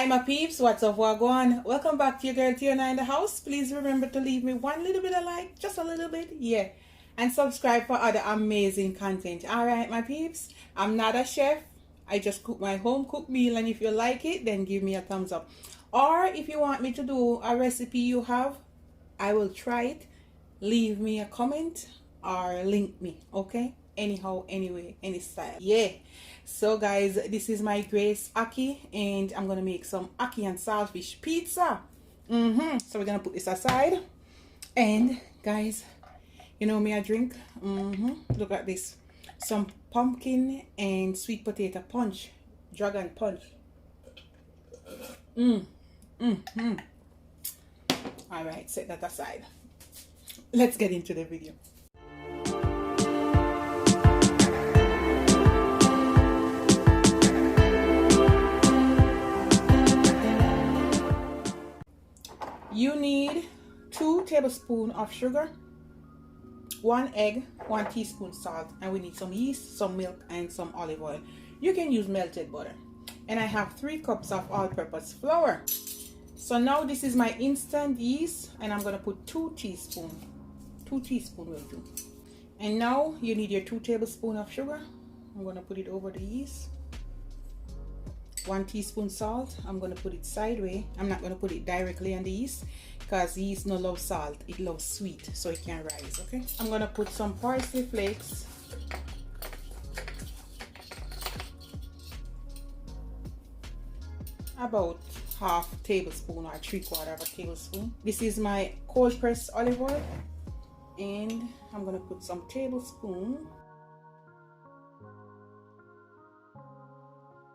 Hi my peeps, what's up, wagwan? Welcome back to your girl Tiana in the house. Please remember to leave me one little bit of like, just a little bit, yeah, and subscribe for other amazing content. Alright my peeps, I'm not a chef, I just cook my home cooked meal, and if you like it, then give me a thumbs up. Or if you want me to do a recipe you have, I will try it. Leave me a comment or link me, okay? Anyhow, anyway, any style, yeah. So guys, this is my Grace Ackee, and I'm gonna make some Ackee and Saltfish pizza. So we're gonna put this aside, and guys, you know me, I drink. Look at this, some pumpkin and sweet potato punch, dragon punch. All right, set that aside. Let's get into the video. You need 2 tablespoons of sugar, 1 egg, 1 teaspoon salt, and we need some yeast, some milk, and some olive oil. You can use melted butter. And I have 3 cups of all-purpose flour. So now this is my instant yeast, and I'm going to put 2 teaspoons. 2 teaspoons will do. And now you need your 2 tablespoons of sugar. I'm going to put it over the yeast. 1 teaspoon salt. I'm going to put it sideways. I'm not going to put it directly on the yeast because yeast no love salt, it loves sweet, so it can rise. Okay, I'm going to put some parsley flakes, about half tablespoon or 3/4 of a tablespoon. This is my cold pressed olive oil, and I'm going to put some tablespoon,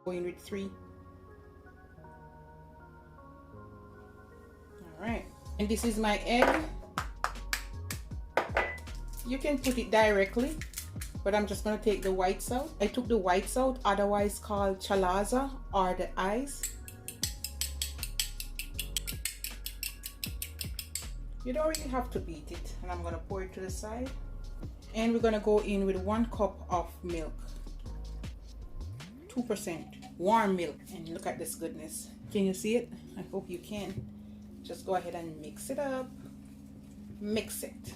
going with 3. All right, and this is my egg. You can put it directly, but I'm just going to take the whites out. I took the whites out, otherwise called chalaza or the eyes. You don't really have to beat it, and I'm going to pour it to the side. And we're going to go in with 1 cup of milk, 2% warm milk, and look at this goodness. Can you see it? I hope you can. Just go ahead and mix it up. Mix it.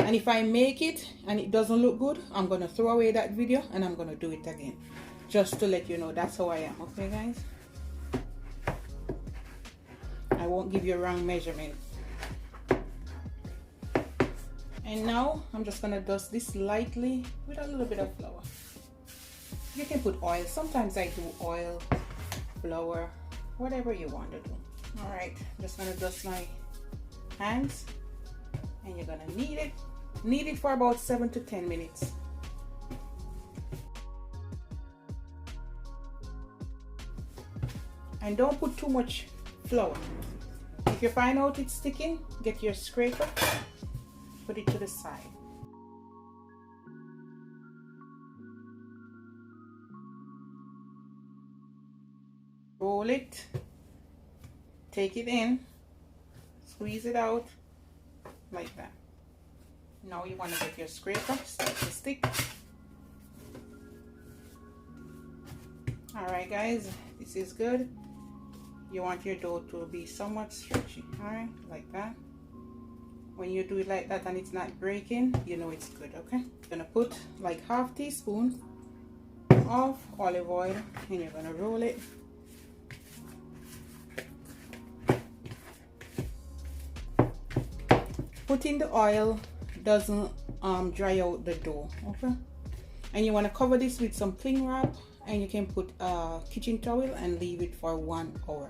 And if I make it and it doesn't look good, I'm going to throw away that video and I'm going to do it again, just to let you know that's how I am. Okay guys, I won't give you a wrong measurement. And now I'm just going to dust this lightly with a little bit of flour. You can put oil. Sometimes I do oil, flour, whatever you want to do. All right, I'm just going to dust my hands, and you're going to knead it. Knead it for about 7 to 10 minutes. And don't put too much flour. If you find out it's sticking, get your scraper, put it to the side. Roll it, take it in, squeeze it out like that. Now you want to get your scraper, start to stick. Alright guys, this is good. You want your dough to be somewhat stretchy, alright, like that. When you do it like that and it's not breaking, you know it's good. Okay, I'm gonna put like half teaspoon of olive oil, and you're gonna roll it. Putting the oil doesn't dry out the dough. Okay, and you want to cover this with some cling wrap, and you can put a kitchen towel and leave it for 1 hour.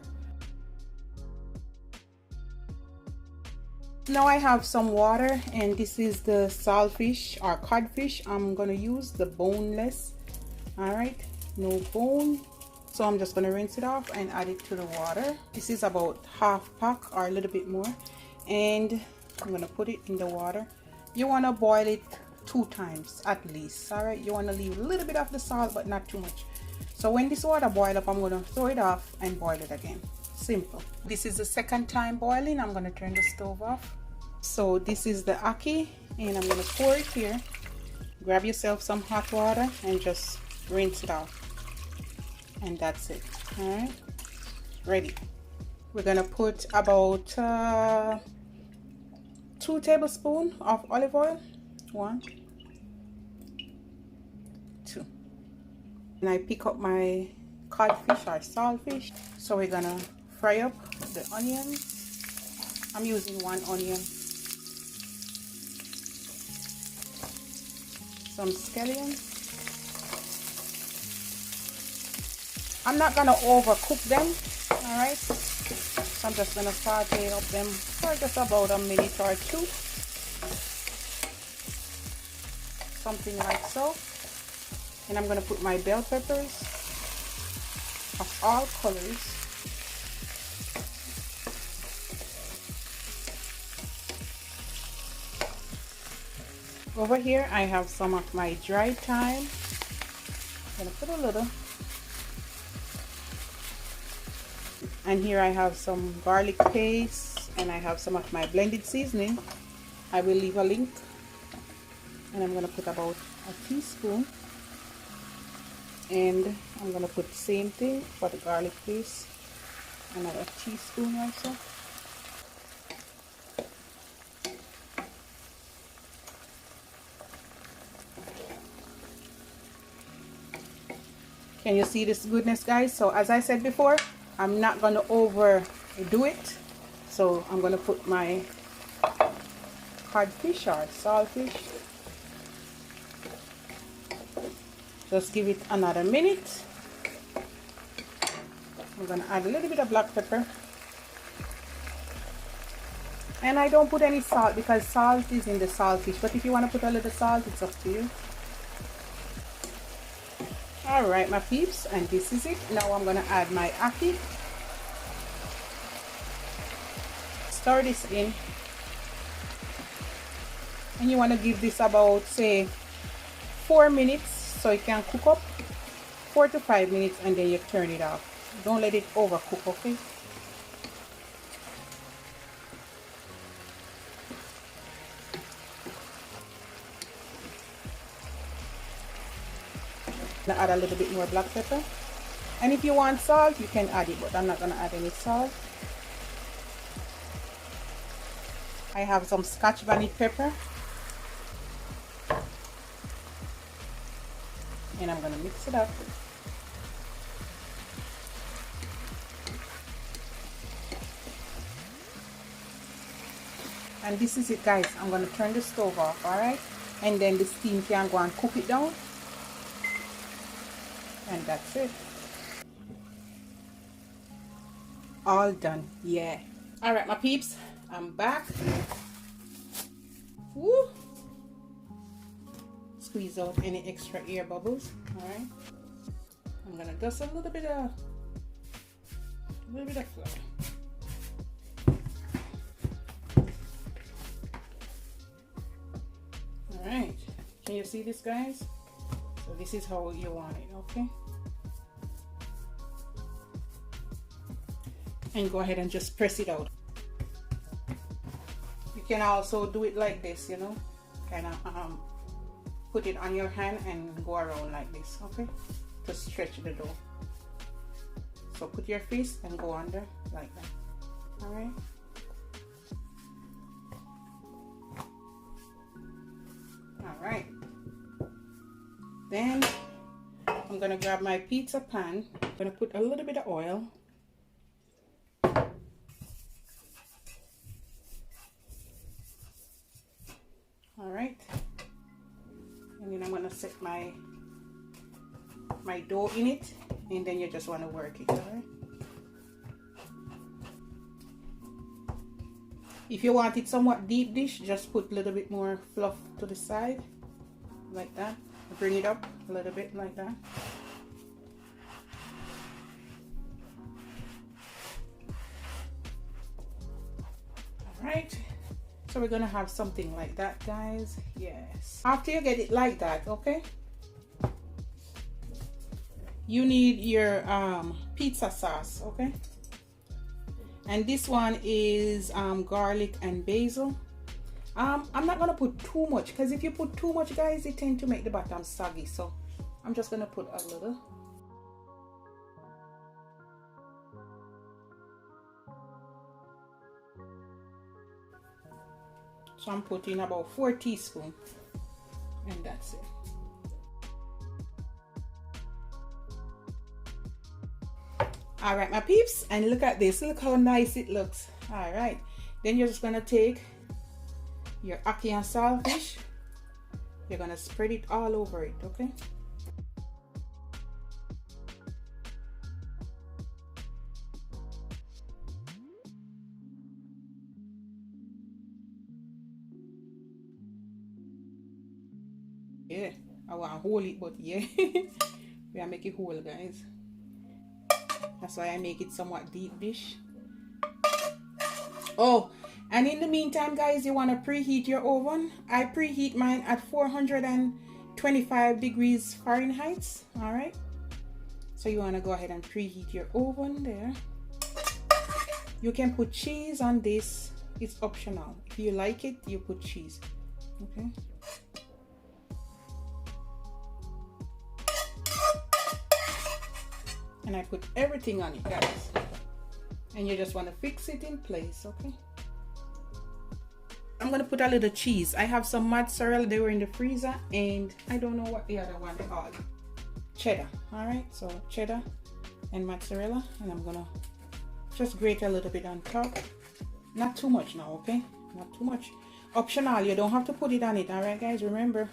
Now I have some water, and this is the saltfish or codfish. I'm gonna use the boneless. All right, no bone. So I'm just gonna rinse it off and add it to the water. This is about half pack or a little bit more, and I'm gonna put it in the water. You want to boil it 2 times at least. All right, you want to leave a little bit of the salt, but not too much. So when this water boils up, I'm gonna throw it off and boil it again. Simple. This is the second time boiling. I'm gonna turn the stove off. So this is the ackee, And I'm gonna pour it here. Grab yourself some hot water and just rinse it off. And that's it. All right, ready. We're gonna put about 2 tablespoons of olive oil. 1, 2. And I pick up my codfish or saltfish. So we're gonna fry up the onions. I'm using 1 onion. Some scallions. I'm not gonna overcook them, all right? So I'm just gonna saute up them for just about a minute or 2, something like so. And I'm gonna put my bell peppers of all colors. Over here I have some of my dried thyme. I'm gonna put a little. And here I have some garlic paste, and I have some of my blended seasoning. I will leave a link. And I'm gonna put about a teaspoon. And I'm gonna put the same thing for the garlic paste, another teaspoon also. Can you see this goodness, guys? So as I said before, I'm not gonna overdo it. So I'm gonna put my codfish or saltfish. Just give it another minute. I'm gonna add a little bit of black pepper. And I don't put any salt because salt is in the saltfish. But if you want to put a little salt, it's up to you. Alright, my peeps, and this is it. Now I'm gonna add my ackee. Stir this in. And you want to give this about, say, 4 minutes so it can cook up. 4 to 5 minutes, and then you turn it off. Don't let it overcook, okay? Add a little bit more black pepper, and if you want salt you can add it, but I'm not gonna add any salt. I have some scotch bonnet pepper, and I'm gonna mix it up. And this is it, guys. I'm gonna turn the stove off, all right, and then the steam can go and cook it down. And that's it. All done. Yeah. All right, my peeps, I'm back. Woo. Squeeze out any extra air bubbles. All right. I'm gonna dust a little bit of flour. All right. Can you see this, guys? So this is how you want it, okay? And go ahead and just press it out. You can also do it like this, you know, kind of put it on your hand and go around like this, okay, to stretch the dough. So put your fist and go under like that. All right. All right. Then I'm gonna grab my pizza pan. I'm gonna put a little bit of oil. All right. And then I'm gonna set my dough in it, and then you just want to work it. All right. If you want it somewhat deep dish, just put a little bit more fluff to the side, like that. Bring it up a little bit like that. All right. So we're gonna have something like that, guys. Yes. After you get it like that, okay, you need your pizza sauce, okay? And this one is garlic and basil. I'm not gonna put too much, because if you put too much, guys, it tends to make the bottom soggy. So I'm just gonna put a little. So I'm putting about 4 teaspoons, and that's it. All right, my peeps, and look at this. Look how nice it looks. All right, then you're just gonna take your ackee and saltfish. You're gonna spread it all over it, okay? Yeah, I want to hold it, but yeah, we are making whole, guys. That's why I make it somewhat deep dish. Oh, and in the meantime, guys, you want to preheat your oven. I preheat mine at 425 degrees Fahrenheit. All right. So you want to go ahead and preheat your oven there. You can put cheese on this. It's optional. If you like it, you put cheese. Okay. And I put everything on it, guys. And you just want to fix it in place, okay? I'm gonna put a little cheese. I have some mozzarella, they were in the freezer, and I don't know what the other one called. Cheddar. All right, so cheddar and mozzarella, and I'm gonna just grate a little bit on top. Not too much now, okay? Not too much. Optional, you don't have to put it on it. All right, guys, remember.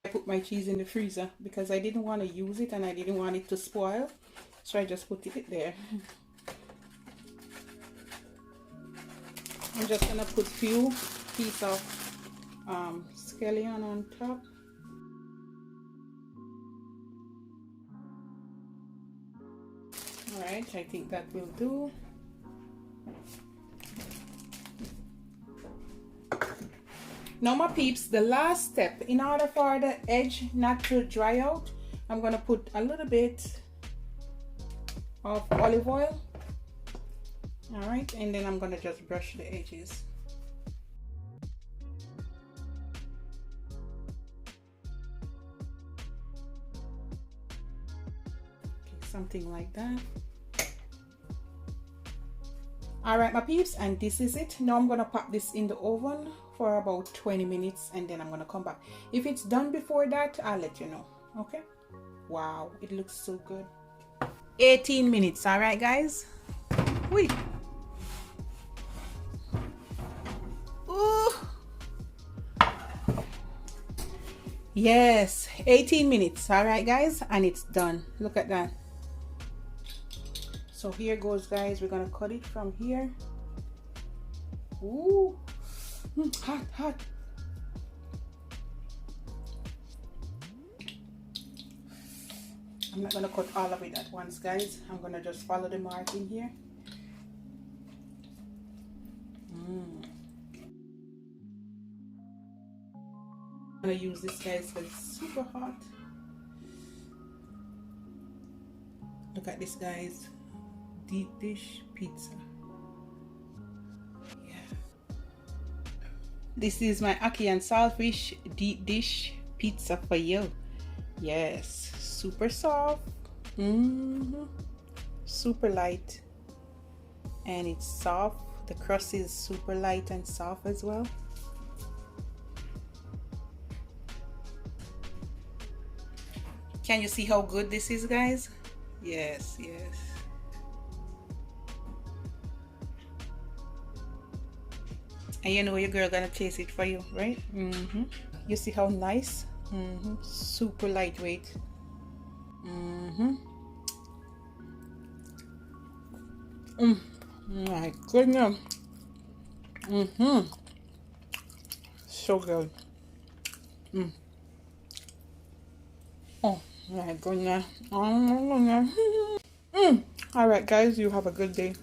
I put my cheese in the freezer because I didn't want to use it and I didn't want it to spoil, so I just put it there. I'm just gonna put few pieces of scallion on top. All right, I think that will do. Now my peeps, the last step, in order for the edge not to dry out, I'm gonna put a little bit of olive oil. All right, and then I'm gonna just brush the edges. Okay, something like that. All right, my peeps, and this is it. Now I'm gonna pop this in the oven for about 20 minutes, and then I'm gonna come back. If it's done before that, I'll let you know. Okay. Wow, it looks so good. 18 minutes. All right, guys. Wait. Ooh. Yes, 18 minutes. All right, guys, and it's done. Look at that. So here goes, guys. We're gonna cut it from here. Ooh, hot, hot. I'm not gonna cut all of it at once, guys. I'm gonna just follow the mark in here. I'm gonna use this, guys, because it's super hot. Look at this, guys. Deep dish pizza. Yeah. This is my ackee and saltfish deep dish pizza for you. Yes, super soft. Super light, and it's soft. The crust is super light and soft as well. Can you see how good this is, guys? Yes, yes. And you know your girl gonna taste it for you, right? You see how nice? Super lightweight. My goodness. So good. Oh my goodness. Oh my goodness. All right, guys, you have a good day.